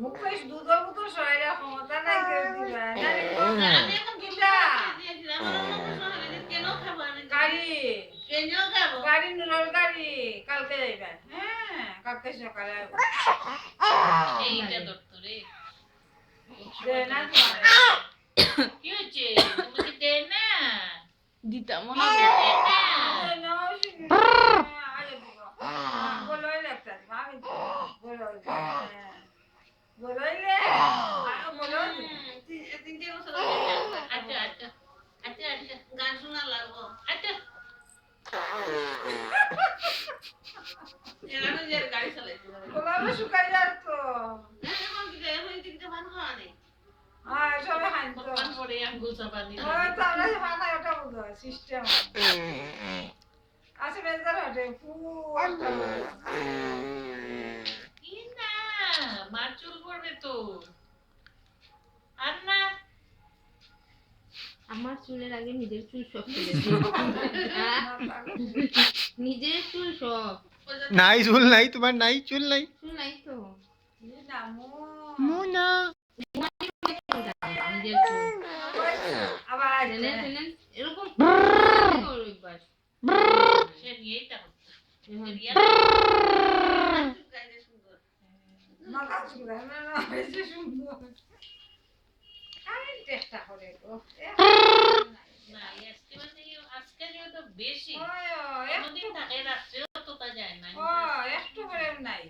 মুকেশ দুধর মতো শরীরে ক্ষমতা নাই কেউ দিবা না আমি এখন গিলা কেন খাবো আমি গাড়ি কেন খাবো গাড়ি নুরর গাড়ি কালকে যাইবা হ্যাঁ কালকে সকালে এইটা ধরতো রে দে না কি হচ্ছে তুমি কি দে না দিতাম না না আরে বলোই লাগতা আমি বলোই বলোইলে বলোই তিনটে বছর আচ্ছা আচ্ছা আচ্ছা আচ্ছা গান শোনা লাগবো আচ্ছা এরানো যে গাড়ি চালাইতে বলানো শুকাই যাতো এখন কি এখন দিকে ভান খাওয়া নেই হ্যাঁ সবাই হাঁটতো কোন পরে আঙ্গুল চাপানি ওই তো আমরা মাথায় ওটা বলতো সিস্টেম আছে বেজার হটে কি না মার চুল পড়বে তো আর না আমার চুলের আগে নিজের চুল সব ফেলেছি নিজের চুল সব নাই চুল নাই তোমার নাই চুল নাই চুল নাই তো মুনা নিজের চুল আবার এরকম একবার সে নিয়েই তা মাথা চুল না না বেশি সুন্দর আমি চেষ্টা করে গো না আজকে মানে আজকে তো বেশি একদিন থাকে রাত্রেও তো তা যায় না একটু করে নাই